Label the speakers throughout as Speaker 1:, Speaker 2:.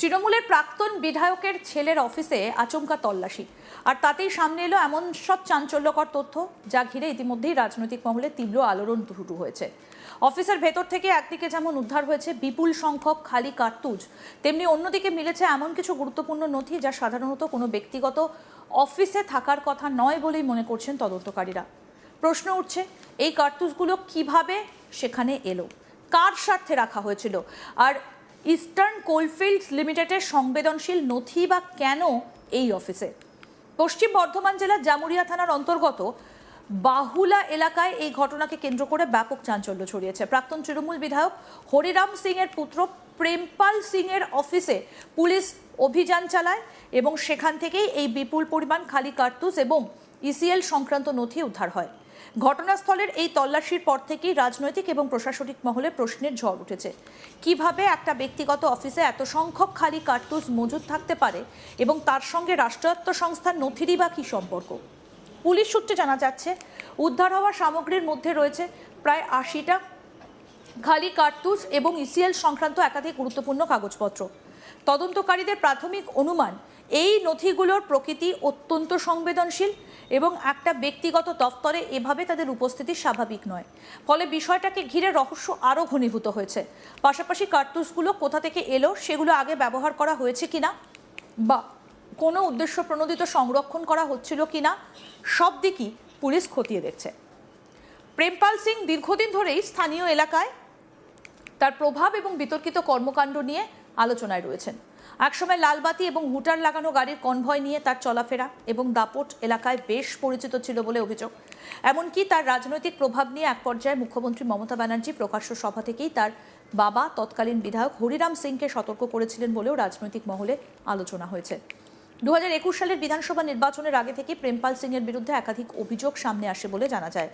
Speaker 1: তৃণমূলের প্রাক্তন বিধায়কের ছেলের অফিসে আচমকা তল্লাশি, আর তাতেই সামনে এলো এমন সব চাঞ্চল্যকর তথ্য যা ঘিরে ইতিমধ্যেই রাজনৈতিক মহলে তীব্র আলোড়ন শুরু হয়েছে। অফিসের ভেতর থেকে একদিকে যেমন উদ্ধার হয়েছে বিপুল সংখ্যক খালি কার্তুজ, তেমনি অন্যদিকে মিলেছে এমন কিছু গুরুত্বপূর্ণ নথি যা সাধারণত কোনো ব্যক্তিগত অফিসে থাকার কথা নয় বলেই মনে করছেন তদন্তকারীরা। প্রশ্ন উঠছে, এই কার্তুজগুলো কিভাবে সেখানে এলো, কার স্বার্থে রাখা হয়েছিল, আর ইস্টার্ন কোলফিল্ডস লিমিটেডের সংবেদনশীল নথি বা কেন এই অফিসে? পশ্চিম বর্ধমান জেলার জামুরিয়া থানার অন্তর্গত বাহুলা এলাকায় এই ঘটনাকে কেন্দ্র করে ব্যাপক চাঞ্চল্য ছড়িয়েছে। প্রাক্তন তৃণমূল বিধায়ক হরিরাম সিং এর পুত্র প্রেমপাল সিং এর অফিসে পুলিশ অভিযান চালায় এবং সেখান থেকেই এই বিপুল পরিমাণ খালি কার্তুজ এবং ইসিএল সংক্রান্ত নথি উদ্ধার হয়। ঘটনাস্থলের এই তল্লাশির পর থেকেই রাজনৈতিক এবং প্রশাসনিক মহলে প্রশ্নের ঝড় উঠেছে। কিভাবে একটা ব্যক্তিগত অফিসে এত সংখ্যক খালি কার্তুজ মজুদ থাকতে পারে এবং তার সঙ্গে রাষ্ট্রায়ত্ত সংস্থার নথিরই বা কী সম্পর্ক? পুলিশ সূত্রে জানা যাচ্ছে, উদ্ধার হওয়া সামগ্রীর মধ্যে রয়েছে প্রায় ৮০টা খালি কার্তুজ এবং ইসিএল সংক্রান্ত একাধিক গুরুত্বপূর্ণ কাগজপত্র। তদন্তকারীদের প্রাথমিক অনুমান, এই নথিগুলোর প্রকৃতি অত্যন্ত সংবেদনশীল এবং একটা ব্যক্তিগত দপ্তরে এভাবে তাদের উপস্থিতি স্বাভাবিক নয়। ফলে বিষয়টাকে ঘিরে রহস্য আরও ঘনীভূত হয়েছে। পাশাপাশি কার্তুজগুলো কোথা থেকে এলো, সেগুলো আগে ব্যবহার করা হয়েছে কিনা বা কোনো উদ্দেশ্য প্রণোদিত সংরক্ষণ করা হচ্ছিল কিনা, সব দিকই পুলিশ খতিয়ে দেখছে। প্রেমপাল সিং দীর্ঘদিন ধরেই স্থানীয় এলাকায় তার প্রভাব এবং বিতর্কিত কর্মকাণ্ড নিয়ে আলোচনায় রয়েছেন। একসময় লালবাতি এবং হুটার লাগানো গাড়ির কনভয় নিয়ে তার চলাফেরা এবং দাপট এলাকায় বেশ পরিচিত ছিল বলে অভিযোগ। এমনকি তার রাজনৈতিক প্রভাব নিয়ে এক পর্যায়ে মুখ্যমন্ত্রী মমতা ব্যানার্জি প্রকাশ্য সভা থেকেই তার বাবা তৎকালীন বিধায়ক হরিরাম সিংকে সতর্ক করেছিলেন বলেও রাজনৈতিক মহলে আলোচনা হয়েছে। 2021 সালের বিধানসভা নির্বাচনের আগে থেকে প্রেমপাল সিং এর বিরুদ্ধে একাধিক অভিযোগ সামনে আসে বলে জানা যায়।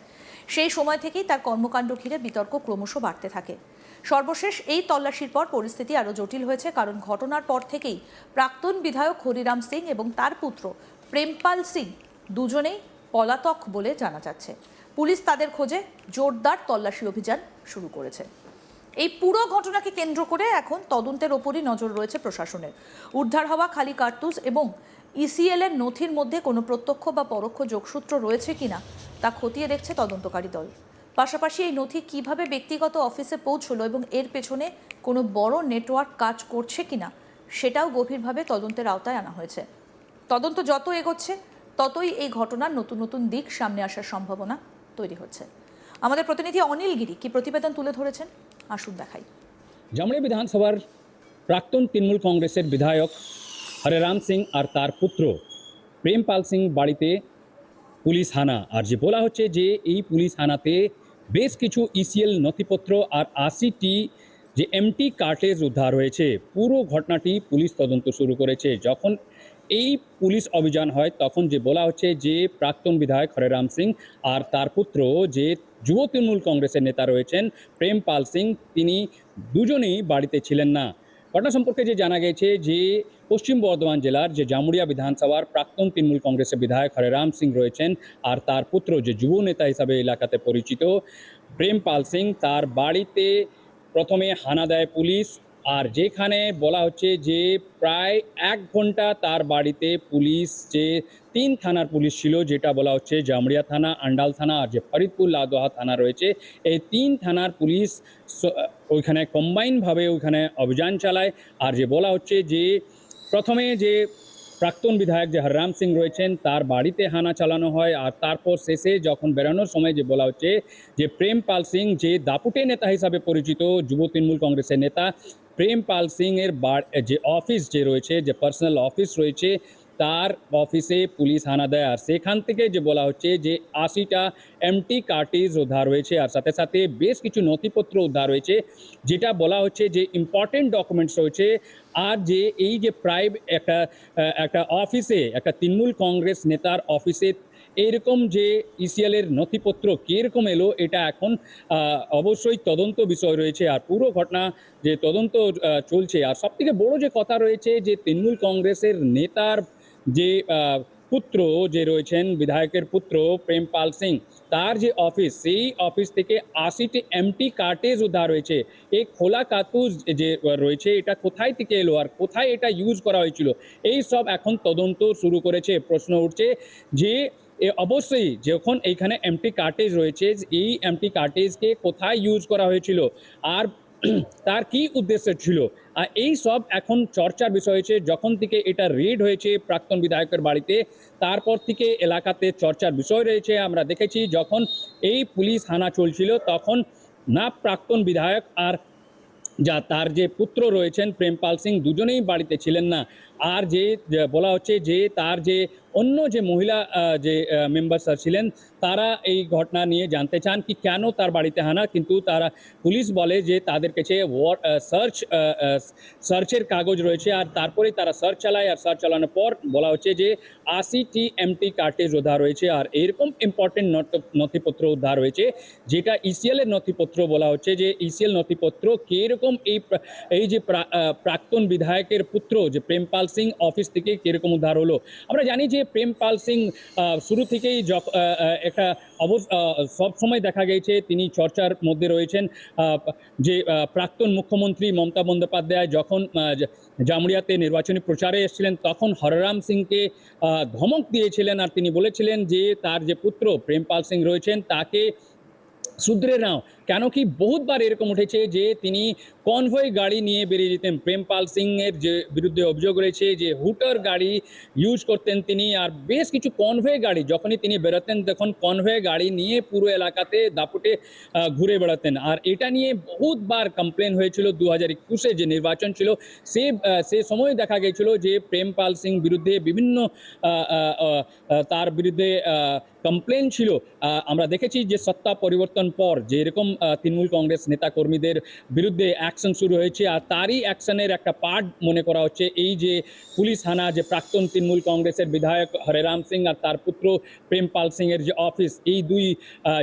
Speaker 1: সেই সময় থেকেই তার কর্মকাণ্ড ঘিরে বিতর্ক ক্রমশ বাড়তে থাকে। সর্বশেষ এই তল্লাশির পর পরিস্থিতি আরও জটিল হয়েছে, কারণ ঘটনার পর থেকেই প্রাক্তন বিধায়ক হরিরাম সিং এবং তার পুত্র প্রেমপাল সিং দুজনেই পলাতক বলে জানা যাচ্ছে। পুলিশ তাদের খোঁজে জোরদার তল্লাশি অভিযান শুরু করেছে। এই পুরো ঘটনাকে কেন্দ্র করে এখন তদন্তের ওপরই নজর রয়েছে প্রশাসনের। উদ্ধার হওয়া খালি কার্তুজ এবং ইসিএল এর নথির মধ্যে কোনো প্রত্যক্ষ বা পরোক্ষ যোগসূত্র রয়েছে কিনা তা খতিয়ে দেখছে তদন্তকারী দল। পাশাপাশি এই নথি কিভাবে ব্যক্তিগত অফিসে পৌঁছলো এবং এর পেছনে কোনো বড় নেটওয়ার্ক কাজ করছে কিনা সেটাও গভীরভাবে তদন্তের আওতায় আনা হয়েছে। তদন্ত যত এগোচ্ছে ততই এই ঘটনার নতুন নতুন দিক সামনে আসার সম্ভাবনা তৈরি হচ্ছে। আমাদের প্রতিনিধি অনিল গিরি কি প্রতিবেদন তুলে ধরেছেন, আসুন দেখাই।
Speaker 2: জামুরিয়া বিধানসভার প্রাক্তন তৃণমূল কংগ্রেসের বিধায়ক হরিরাম সিং আর তার পুত্র প্রেমপাল সিং বাড়িতে পুলিশ হানা, আর যে বলা হচ্ছে যে এই পুলিশ হানাতে বেশ কিছু ইসিএল নথিপত্র আর ৮০টি যে এমটি কার্টেজ উদ্ধার হয়েছে। পুরো ঘটনাটি পুলিশ তদন্ত শুরু করেছে। যখন এই পুলিশ অভিযান হয় তখন যে বলা হচ্ছে যে প্রাক্তন বিধায়ক হরিরাম সিং আর তার পুত্র যে যুব তৃণমূল কংগ্রেসের নেতা রয়েছেন প্রেমপাল সিং, তিনি দুজনেই বাড়িতে ছিলেন না। ঘটনা সম্পর্কে যে জানা গেছে যে পশ্চিম বর্ধমান জেলার যে জামুরিয়া বিধানসভার প্রাক্তন তৃণমূল কংগ্রেসের বিধায়ক হরিরাম সিং রয়েছেন আর তার পুত্র যে যুব নেতা হিসাবে এলাকাতে পরিচিত প্রেমপাল সিং, তার বাড়িতে প্রথমে হানা দেয় পুলিশ। আর যেখানে বলা হচ্ছে যে প্রায় 1 ঘন্টা তার বাড়িতে পুলিশ, যে 3 থানার পুলিশ ছিল, যেটা বলা হচ্ছে জামুরিয়া থানা, আন্ডাল থানা আর যে ফরিদপুর লাউদোহা থানা রয়েছে, এই 3 থানার পুলিশ ওইখানে কম্বাইনভাবে ওইখানে অভিযান চালায়। আর যে বলা হচ্ছে যে প্রথমে যে প্রাক্তন বিধায়ক যে হরিরাম সিং রয়েছেন তার বাড়িতে হানা চালানো হয়, আর তারপর শেষে যখন বেরোনোর সময় যে বলা হচ্ছে যে প্রেমপাল সিং যে দাপুটে নেতা হিসাবে পরিচিত যুব তৃণমূল কংগ্রেসের নেতা, প্রেমপাল সিং এর যে অফিস যে রয়েছে, যে পার্সোনাল অফিস রয়েছে, তার অফিসে পুলিশ হানা দেয়। আর সেখান থেকে যে বলা হচ্ছে যে ৮০টা এমটি কার্টেজ উদ্ধার হয়েছে, আর সাথে সাথে বেশ কিছু নথিপত্র উদ্ধার হয়েছে, যেটা বলা হচ্ছে যে ইম্পর্টেন্ট ডকুমেন্টস রয়েছে। আর যে এই যে প্রায় একটা অফিসে, একটা তৃণমূল কংগ্রেস নেতার অফিসে এইরকম যে ইসিএল এর নথিপত্র কীরকম এলো, এটা এখন অবশ্যই তদন্ত বিষয় রয়েছে। আর পুরো ঘটনা যে তদন্ত চলছে। আর সবথেকে বড় যে কথা রয়েছে যে তৃণমূল কংগ্রেসের নেতার যে পুত্র যে রয়েছেন, বিধায়কের পুত্র প্রেমপাল সিং, তার যে অফিস, সেই অফিস থেকে ৮০টি এমটি কার্টেজ উদ্ধার হয়েছে। এই খোলা কার্তুজ যে রয়েছে, এটা কোথায় থেকে এলো আর কোথায় এটা ইউজ করা হয়েছিল, এই সব এখন তদন্ত শুরু করেছে। প্রশ্ন উঠছে যে অবশ্যই যখন এইখানে এমটি কার্টেজ রয়েছে, এই এমটি কার্টেজকে কোথায় ইউজ করা হয়েছিল আর তার কি উদ্দেশ্য ছিল, আর এই সব এখন চর্চার বিষয় হয়েছে। যখন থেকে এটা রেড হয়েছে প্রাক্তন বিধায়কের বাড়িতে, তারপর থেকে এলাকাতে চর্চার বিষয় রয়েছে। আমরা দেখেছি যখন এই পুলিশ হানা চলছিল, তখন না প্রাক্তন বিধায়ক আর তার যে পুত্র রয়েছেন প্রেমপাল সিং, দুজনেই বাড়িতে ছিলেন না। আর যে বলা হচ্ছে যে তার যে অন্য যে মহিলা যে মেম্বার ছিলেন, তারা এই ঘটনা নিয়ে জানতে চান কি কেন তার বাড়িতে হানা, কিন্তু তারা পুলিশ বলে যে তাদের কাছে সার্চের কাগজ রয়েছে, আর তারপরে তারা সার্চ চালায়, আর সার্চ চালানোর পর বলা হচ্ছে যে ৮০টি এমটি কার্টেজ উদ্ধার হয়েছে। আর এরকম ইম্পর্টেন্ট নথিপত্র উদ্ধার হয়েছে, যেটা ইসিএল এর নথিপত্র। বলা হচ্ছে যে ইসিএল নথিপত্র কিরকম এই যে প্রাক্তন বিধায়কের পুত্র যে প্রেমপাল সিং অফিস থেকে কিরকম উদ্ধার হলো। আমরা জানি যে প্রেমপাল সিং শুরু থেকেই একটা সব সময় দেখা গেছে তিনি চর্চার মধ্যে রয়েছেন। যে প্রাক্তন মুখ্যমন্ত্রী মমতা বন্দ্যোপাধ্যায় যখন জামুরিয়াতে নির্বাচনী প্রচারে এসেছিলেন, তখন হররাম সিংকে ধমক দিয়েছিলেন, আর তিনি বলেছিলেন যে তার যে পুত্র প্রেমপাল সিং রয়েছেন তাকে শুধরে নাও। কেন কি বহুতবার এরকম উঠেছে যে তিনি কনভয় গাড়ি নিয়ে বেরিয়ে যেতেন। প্রেমপাল সিং এর যে বিরুদ্ধে অভিযোগ রয়েছে যে হুটার গাড়ি ইউজ করতেন তিনি, আর বেশ কিছু কনভয় গাড়ি যখনই তিনি বেরোতেন তখন কনভয় গাড়ি নিয়ে পুরো এলাকাতে দাপুটে ঘুরে বেড়াতেন। আর এটা নিয়ে বহুতবার কমপ্লেন হয়েছিল। 2021-এ যে নির্বাচন ছিল, সে সময় দেখা গেছিল যে প্রেমপাল সিং বিরুদ্ধে বিভিন্ন তার বিরুদ্ধে কমপ্লেন ছিল। আমরা দেখেছি যে সত্তা পরিবর্তন পর যে এরকম তৃণমূল কংগ্রেস নেতা কর্মীদের বিরুদ্ধে অ্যাকশন শুরু হয়েছে, আর তারই অ্যাকশনের একটা পার্ট মনে করা হচ্ছে এই যে পুলিশ হানা, যে প্রাক্তন তৃণমূল কংগ্রেসের বিধায়ক হরেরাম সিং আর তার পুত্র প্রেমপাল সিং এর যে অফিস, এই দুই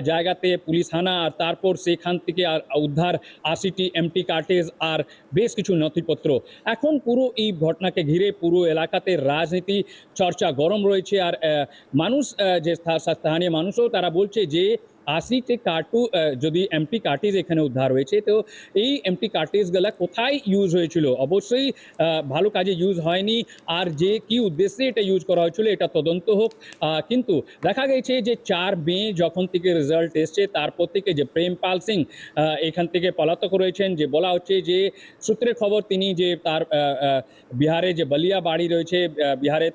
Speaker 2: জায়গাতে পুলিশ হানা, আর তারপর সেখান থেকে আর উদ্ধার ৮০টি এমটি কার্টেজ আর বেশ কিছু নথিপত্র। এখন পুরো এই ঘটনাকে ঘিরে পুরো এলাকাতে রাজনীতি চর্চা গরম রয়েছে। আর মানুষ যে স্থানীয় মানুষও তারা বলছে যে ৮০টি যদি এমটি কার্টেজ এখানে উদ্ধার হয়েছে, তো এই এমটি কার্টেজগুলা কোথায় ইউজ হয়েছিল? অবশ্যই ভালো কাজে ইউজ হয়নি, আর যে কি উদ্দেশ্যে এটা ইউজ করা হয়েছিল এটা তদন্ত হোক। কিন্তু দেখা গেছে যে ৪ মে যখন থেকে রেজাল্ট এসছে, তারপর থেকে যে প্রেমপাল সিং এখান থেকে পলাতক রয়েছেন। যে বলা হচ্ছে যে সূত্রের খবর তিনি যে তার বিহারে যে বলিয়া বাড়ি রয়েছে বিহারে,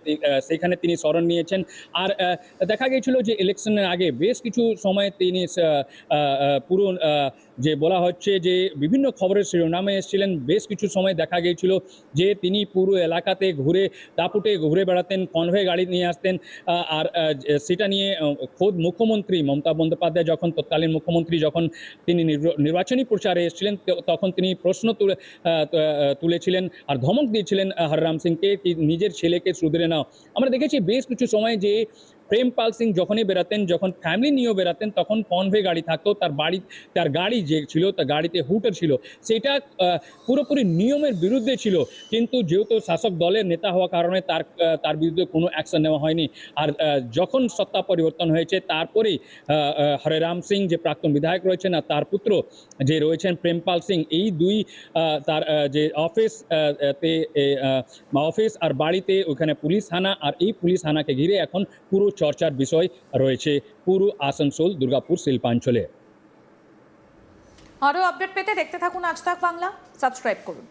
Speaker 2: সেখানে তিনি শরণ নিয়েছেন। আর দেখা গেছিল যে ইলেকশনের আগে বেশ কিছু সময় তিনি পুরো যে বলা হচ্ছে যে বিভিন্ন খবরের শিরোনামে এসেছিলেন। বেশ কিছু সময় দেখা গিয়েছিল যে তিনি পুরো এলাকাতে দাপুটে ঘুরে বেড়াতেন, কনভয় গাড়ি নিয়ে আসতেন। আর সেটা নিয়ে খোদ মুখ্যমন্ত্রী মমতা বন্দ্যোপাধ্যায়, যখন তৎকালীন মুখ্যমন্ত্রী, যখন তিনি নির্বাচনী প্রচারে এসেছিলেন, তখন তিনি প্রশ্ন তুলেছিলেন আর ধমক দিয়েছিলেন হররাম সিংকে কি নিজের ছেলেকে শুধরে নাও। আমরা দেখেছি বেশ কিছু সময় যে প্রেমপাল সিং যখনই বেরাতেন, যখন ফ্যামিলি নিয়েও বেরাতেন, তখন কনভে গাড়ি থাকতো। তার গাড়ি যে ছিল, তার গাড়িতে হুটার ছিল, সেটা পুরোপুরি নিয়মের বিরুদ্ধে ছিল। কিন্তু যেহেতু শাসক দলের নেতা হওয়া কারণে তার বিরুদ্ধে কোনো অ্যাকশন নেওয়া হয়নি। আর যখন সত্তা পরিবর্তন হয়েছে, তারপরেই হরেরাম সিং যে প্রাক্তন বিধায়ক রয়েছেন আর তার পুত্র যে রয়েছেন প্রেমপাল সিং, এই দুই তার যে অফিস আর বাড়িতে ওখানে পুলিশ হানা, আর এই পুলিশ হানাকে ঘিরে এখন পুরো চর্চার বিষয় রয়েছে পুরো আসানসোল দুর্গাপুর শিল্পাঞ্চলে।
Speaker 1: আরও আপডেট পেতে দেখতে থাকুন আজ তাক বাংলা, সাবস্ক্রাইব করুন।